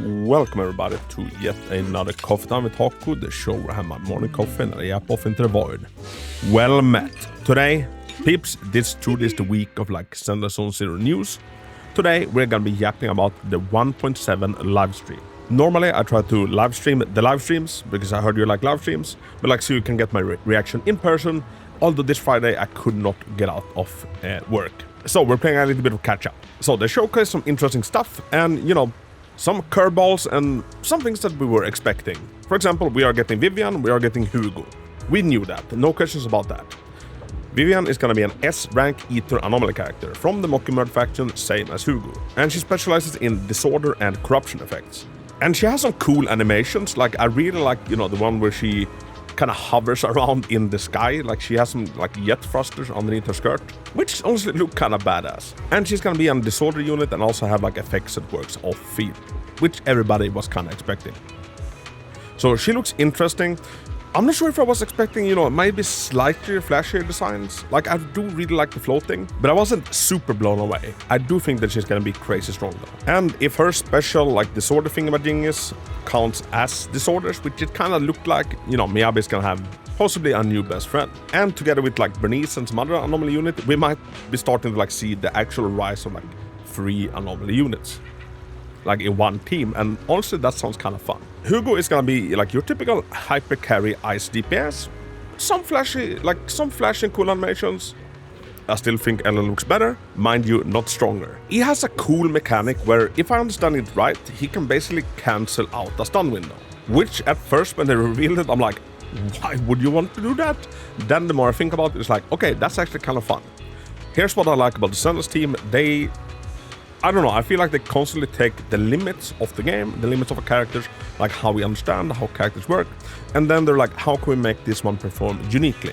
Welcome everybody to yet another Coffee Time with Hako, the show where I have my morning coffee and I yap off into the void. Well met. Today, peeps, this is the week of like Zenless on Zero news. Today, we're gonna be yapping about the 1.7 live stream. Normally, I try to live stream the live streams because I heard you like live streams, but like so you can get my reaction in person. Although this Friday I could not get out of work. So we're playing a little bit of catch up. So they showcased some interesting stuff and, you know, some curveballs and some things that we were expecting. For example, we are getting Vivian, we are getting Hugo. We knew that, no questions about that. Vivian is gonna be an S-rank Ether anomaly character from the Mockingbird faction, same as Hugo. And she specializes in disorder and corruption effects. And she has some cool animations, like I really like, you know, the one where she kind of hovers around in the sky, like she has some like jet thrusters underneath her skirt, which honestly look kind of badass. And she's gonna be on disorder unit and also have like effects that works off field, which everybody was kind of expecting. So she looks interesting. I'm not sure if I was expecting, you know, maybe slightly flashier designs. Like I do really like the floating, but I wasn't super blown away. I do think that she's gonna be crazy strong though. And if her special like disorder thingamajiggies counts as disorders, which it kind of looked like, you know, Miyabi's gonna have possibly a new best friend. And together with like Bernice and some other anomaly unit, we might be starting to like see the actual rise of like 3 anomaly units, like in one team, and honestly that sounds kind of fun. Hugo is gonna be like your typical hyper carry ice DPS, some flashy and cool animations. I still think Ellen looks better, mind you, not stronger. He has a cool mechanic where, if I understand it right, he can basically cancel out a stun window, which at first when they revealed it, I'm like, why would you want to do that? Then the more I think about it, it's like, okay, that's actually kind of fun. Here's what I like about the Zenless team. I don't know, I feel like they constantly take the limits of the game, the limits of a characters, like how we understand how characters work, and then they're like, how can we make this one perform uniquely?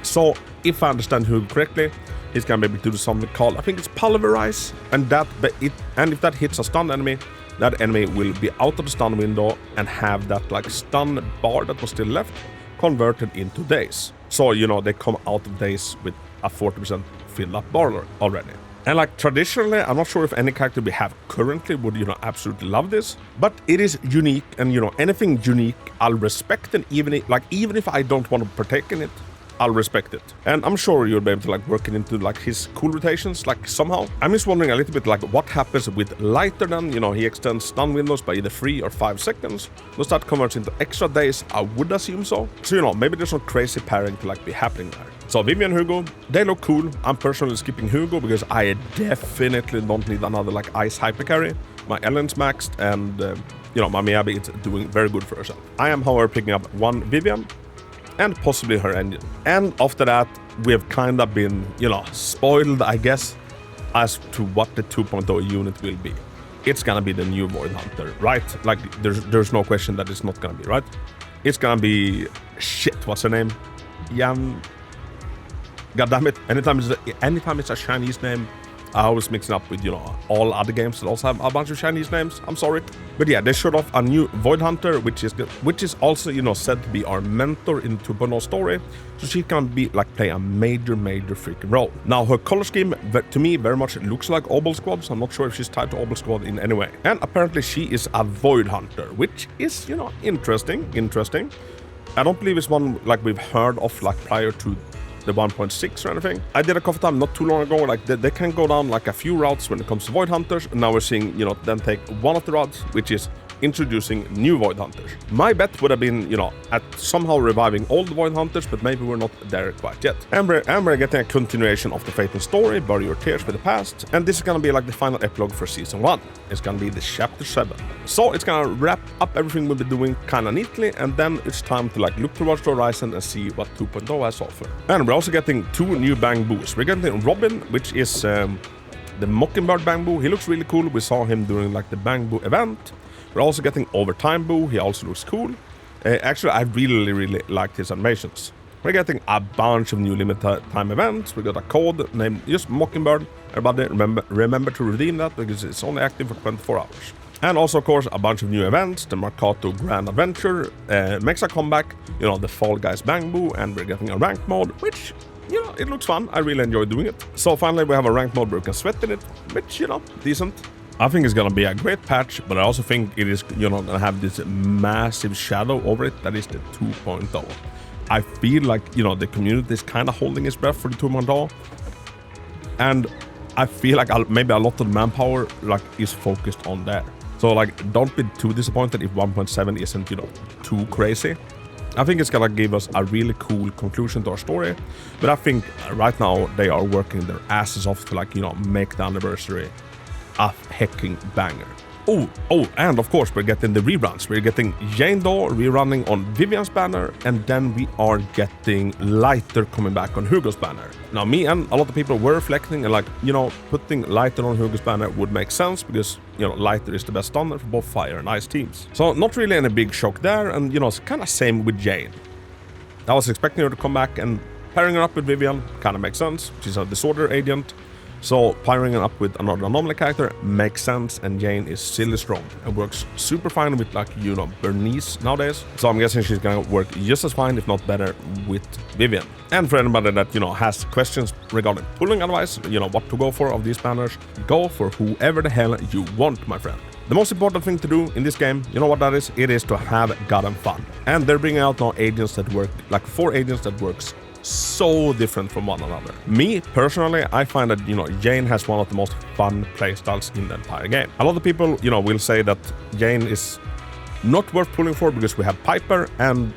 So, if I understand Hugo correctly, he's gonna be able to do something called, I think it's pulverize, and if that hits a stun enemy, that enemy will be out of the stun window and have that like stun bar that was still left converted into daze. So, you know, they come out of daze with a 40% filled up bar already. And like traditionally, I'm not sure if any character we have currently would, you know, absolutely love this, but it is unique, and you know, anything unique I'll respect, and even if I don't want to partake in it, I'll respect it. And I'm sure you'll be able to like work it into like his cool rotations, like somehow. I'm just wondering a little bit like what happens with lighter than, you know, he extends stun windows by either 3 or 5 seconds. Does that convert into extra days? I would assume so. So, you know, maybe there's some crazy pairing to like be happening there. So Vivian and Hugo, they look cool. I'm personally skipping Hugo because I definitely don't need another like ice hyper carry. My Ellen's maxed and, you know, my Miyabi is doing very good for herself. I am, however, picking up one Vivian and possibly her engine. And after that, we have kind of been, you know, spoiled, I guess, as to what the 2.0 unit will be. It's gonna be the new Void Hunter, right? Like, there's no question that it's not gonna be, right? It's gonna be, shit, what's her name? God damn it, anytime it's a Chinese name, I always mix it up with, you know, all other games that also have a bunch of Chinese names. I'm sorry. But yeah, they showed off a new Void Hunter, which is also, you know, said to be our mentor in 2.0 story. So she can be like play a major freaking role. Now her color scheme to me very much looks like Obel Squad, so I'm not sure if she's tied to Obel Squad in any way. And apparently she is a Void Hunter, which is, you know, interesting. I don't believe it's one like we've heard of like prior to the 1.6 or anything. I did a coffee time not too long ago, like they can go down like a few routes when it comes to Void Hunters, and now we're seeing, you know, them take one of the routes, which is introducing new Void Hunters. My bet would have been, you know, at somehow reviving old Void Hunters, but maybe we're not there quite yet. And we're getting a continuation of the Fatal story, Bury Your Tears with the Past, and this is gonna be like the final epilogue for Season 1. It's gonna be the Chapter 7. So it's gonna wrap up everything we've been doing kinda neatly, and then it's time to like look towards the horizon and see what 2.0 has to offer. And we're also getting 2 new Bang Boos. We're getting Robin, which is the Mockingbird Bang Boo. He looks really cool. We saw him during like the Bang Boo event. We're also getting Overtime Boo. He also looks cool. Actually, I really liked his animations. We're getting a bunch of new limited time events. We got a code named just Mockingbird. Everybody remember to redeem that because it's only active for 24 hours. And also, of course, a bunch of new events. The Mercato Grand Adventure makes a comeback. You know, the Fall Guys Bang Boo, and we're getting a rank mode, which, you know, it looks fun. I really enjoy doing it. So finally, we have a rank mode where we can sweat in it, which, you know, decent. I think it's gonna be a great patch, but I also think it is, gonna have this massive shadow over it that is the 2.0. I feel like, the community is kind of holding its breath for the 2.0, and I feel like maybe a lot of the manpower is focused on there. So don't be too disappointed if 1.7 isn't, too crazy. I think it's gonna give us a really cool conclusion to our story, but I think right now they are working their asses off to make the anniversary a hecking banger. Oh, and of course we're getting the reruns. We're getting Jane Doe rerunning on Vivian's banner, and then we are getting Lighter coming back on Hugo's banner. Now me and a lot of people were reflecting and putting Lighter on Hugo's banner would make sense because, Lighter is the best stunner for both fire and ice teams. So not really any big shock there, and it's kind of same with Jane. I was expecting her to come back, and pairing her up with Vivian kind of makes sense. She's a disorder agent. So pairing her up with another anomaly character makes sense, and Jane is silly strong and works super fine with Bernice nowadays. So I'm guessing she's gonna work just as fine, if not better, with Vivian. And for anybody that has questions regarding pulling advice, what to go for of these banners, go for whoever the hell you want, my friend. The most important thing to do in this game, you know what that is? It is to have goddamn fun. And they're bringing out now agents that work, 4 agents that works so different from one another. Me, personally, I find that, Jane has one of the most fun playstyles in the entire game. A lot of people, will say that Jane is not worth pulling for because we have Piper, and,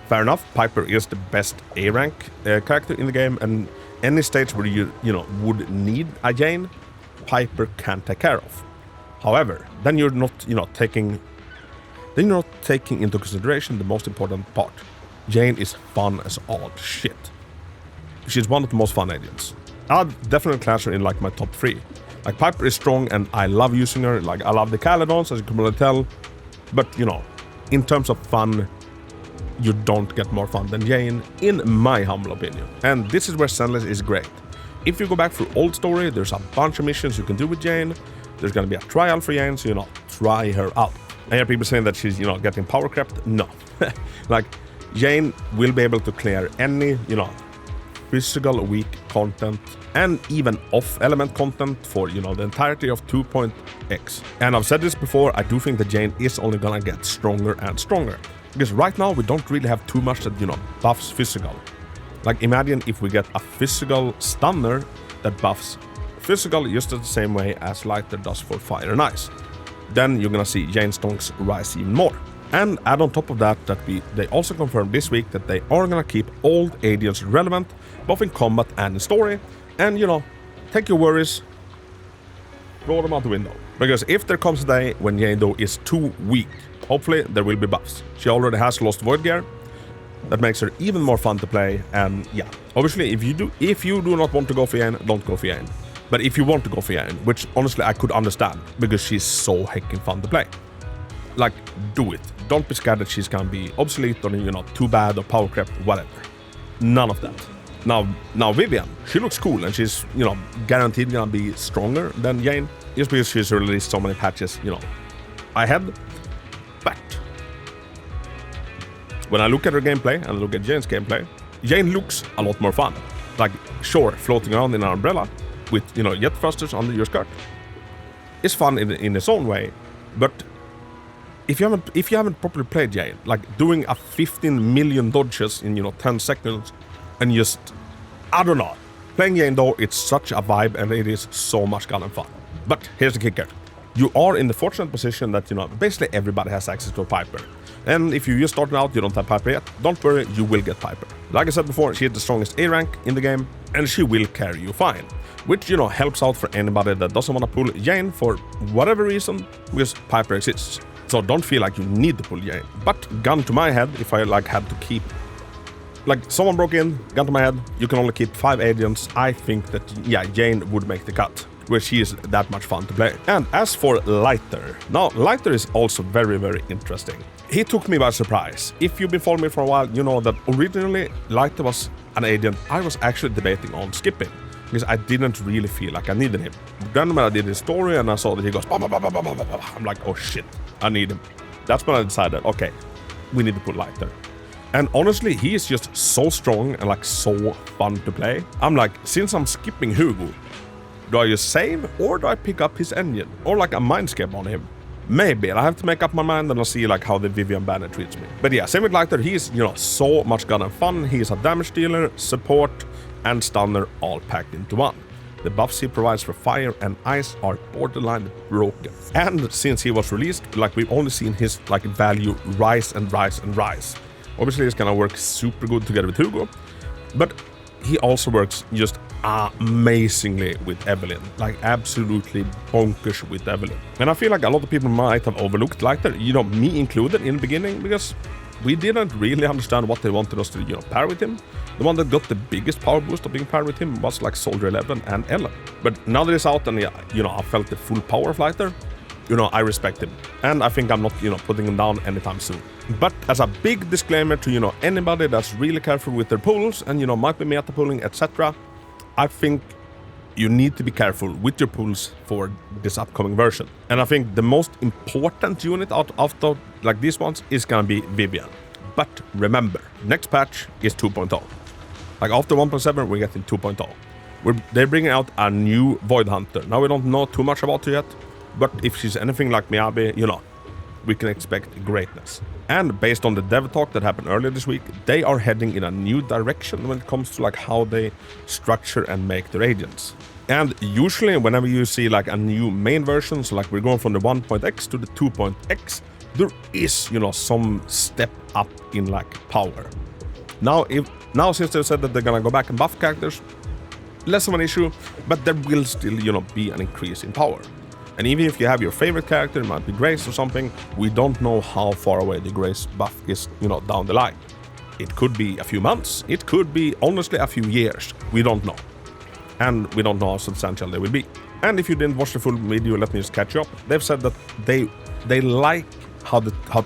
fair enough, Piper is the best A-rank character in the game, and any stage where you, would need a Jane, Piper can take care of. However, then you're not, taking into consideration the most important part. Jane is fun as all shit. She's one of the most fun agents. I'd definitely class her in my top 3. Piper is strong and I love using her. I love the Caledons, as you can probably tell. But, in terms of fun, you don't get more fun than Jane, in my humble opinion. And this is where Zenless is great. If you go back through old story, there's a bunch of missions you can do with Jane. There's gonna be a trial for Jane, so, try her out. I hear people saying that she's, getting power crept. No. Jane will be able to clear any, physical weak content and even off-element content for, the entirety of 2.x. And I've said this before, I do think that Jane is only gonna get stronger and stronger. Because right now we don't really have too much that, buffs physical. Imagine if we get a physical stunner that buffs physical just the same way as Lighter does for fire and ice. Then you're gonna see Jane's stonks rise even more. And add on top of that they also confirmed this week that they are gonna keep old agents relevant, both in combat and in story. And take your worries, throw them out the window. Because if there comes a day when Jane Doe is too weak, hopefully there will be buffs. She already has lost Void Gear. That makes her even more fun to play, and yeah. Obviously, if you do not want to go for Jane, don't go for Jane. But if you want to go for Jane, which honestly I could understand, because she's so heckin' fun to play. Do it. Don't be scared that she's gonna be obsolete or, too bad or power crept, whatever. None of that. Now Vivian, she looks cool and she's, guaranteed gonna be stronger than Jane, just because she's released so many patches, ahead. But when I look at her gameplay and I look at Jane's gameplay, Jane looks a lot more fun. Sure, floating around in an umbrella with, jet thrusters under your skirt. It's fun in its own way, but if you haven't properly played Jane, doing a 15 million dodges in 10 seconds, and just, I don't know, playing Jane Doe, it's such a vibe and it is so much goddamn fun. But here's the kicker: you are in the fortunate position that basically everybody has access to a Piper, and if you just starting out, you don't have Piper yet, don't worry, you will get Piper. Like I said before, she is the strongest A rank in the game, and she will carry you fine. Which, helps out for anybody that doesn't want to pull Jane for whatever reason, because Piper exists. So don't feel like you need to pull Jane. But gun to my head, if I had to keep, someone broke in, gun to my head, you can only keep 5 agents. I think that, yeah, Jane would make the cut, where she is that much fun to play. And as for Lighter, now Lighter is also very, very interesting. He took me by surprise. If you've been following me for a while, you know that originally Lighter was an agent I was actually debating on skipping, because I didn't really feel like I needed him. Then when I did his story and I saw that he goes, bah, bah, bah, bah, bah, bah, bah, bah, I'm like, oh shit, I need him. That's when I decided, okay, we need to put Lighter. And honestly, he is just so strong and so fun to play. I'm like, since I'm skipping Hugo, Do I just save, or do I pick up his engine? Or like a mindscape on him? Maybe, I have to make up my mind and I'll see like how the Vivian banner treats me. But yeah, same with Lighter, he's, you know, so much gun and fun. He's a damage dealer, support, and stunner all packed into one. The buffs he provides for fire and ice are borderline broken. And since he was released, like we've only seen his like value rise and rise and rise. Obviously he's gonna work super good together with Hugo, but he also works just amazingly with Evelyn, like absolutely bonkers with Evelyn. And I feel like a lot of people might have overlooked Lighter, you know, me included in the beginning, because we didn't really understand what they wanted us to, you know, pair with him. The one that got the biggest power boost of being paired with him was like Soldier 11 and Ellen. But now that he's out and, yeah, you know, I felt the full power of Lighter, you know, I respect him. And I think I'm not, you know, putting him down anytime soon. But as a big disclaimer to, you know, anybody that's really careful with their pools and, you know, might be meta pooling, etc., I think you need to be careful with your pools for this upcoming version. And I think the most important unit out of like these ones is gonna be Vivian. But remember, next patch is 2.0. Like after 1.7, we're getting 2.0. They're bringing out a new Void Hunter. Now we don't know too much about her yet, but if she's anything like Miyabi, you know, we can expect greatness. And based on the dev talk that happened earlier this week, they are heading in a new direction when it comes to like how they structure and make their agents. And usually whenever you see like a new main version, so like we're going from the 1.x to the 2.x, there is, you know, some step up in like power. Now since they said that they're gonna go back and buff characters, less of an issue, but there will still, you know, be an increase in power. And even if you have your favorite character, it might be Grace or something, we don't know how far away the Grace buff is, you know, down the line. It could be a few months, it could be honestly a few years, we don't know. And we don't know how substantial they will be. And if you didn't watch the full video, let me just catch you up. They've said that they like how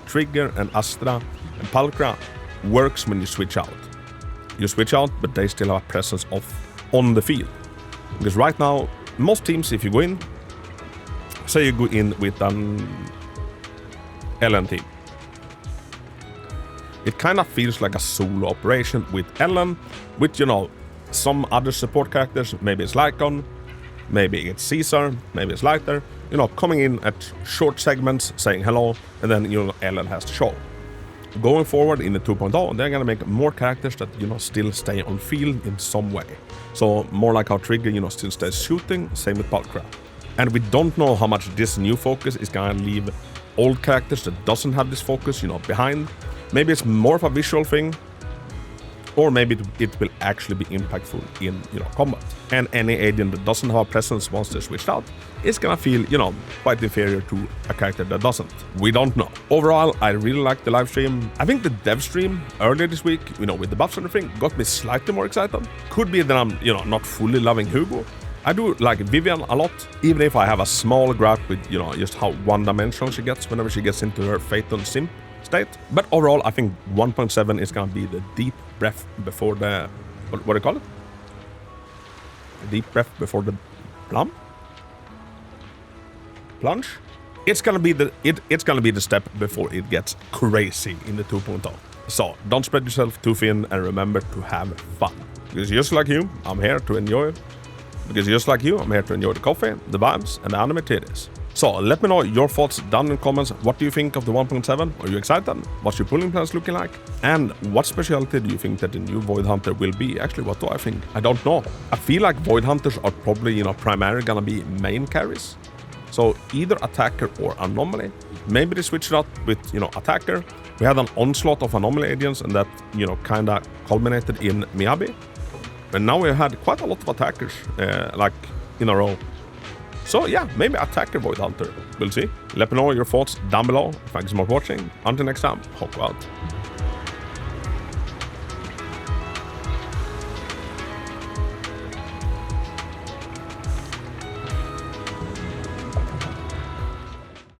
Trigger and Astra and Palkra works when you switch out. You switch out, but they still have a presence on the field. Because right now, most teams, if you go in, say you go in with an Ellen team, it kind of feels like a solo operation with Ellen, with, you know, some other support characters. Maybe it's Lycon, maybe it's Caesar, maybe it's Lighter, you know, coming in at short segments, saying hello, and then, you know, Ellen has to show. Going forward in the 2.0, they're gonna make more characters that, you know, still stay on field in some way. So more like how Trigger, you know, still stays shooting, same with Palkra. And we don't know how much this new focus is gonna leave old characters that doesn't have this focus, you know, behind. Maybe it's more of a visual thing, or maybe it will actually be impactful in, you know, combat. And any agent that doesn't have a presence once they're switched out is gonna feel, you know, quite inferior to a character that doesn't. We don't know. Overall, I really like the live stream. I think the dev stream earlier this week, you know, with the buffs and everything, got me slightly more excited. Could be that I'm, you know, not fully loving Hugo. I do like Vivian a lot, even if I have a small gripe with, you know, just how one-dimensional she gets whenever she gets into her fatal simp state. But overall, I think 1.7 is gonna be the deep breath before the, what do you call it? A deep breath before the plunge? It's gonna be the step before it gets crazy in the 2.0. So don't spread yourself too thin and remember to have fun. Because just like you, I'm here to enjoy it. Because just like you, I'm here to enjoy the coffee, the vibes, and the anime titties. So let me know your thoughts down in the comments. What do you think of the 1.7? Are you excited? What's your pulling plans looking like? And what specialty do you think that the new Void Hunter will be? Actually, what do I think? I don't know. I feel like Void Hunters are probably, you know, primarily gonna be main carries. So either Attacker or Anomaly. Maybe they switch it up with, you know, Attacker. We had an onslaught of Anomaly agents and that, you know, kinda culminated in Miyabi. And now we had quite a lot of attackers, like, in a row. So yeah, maybe Attacker Void Hunter. We'll see. Let me know your thoughts down below. Thanks so much for watching. Until next time, Hako out.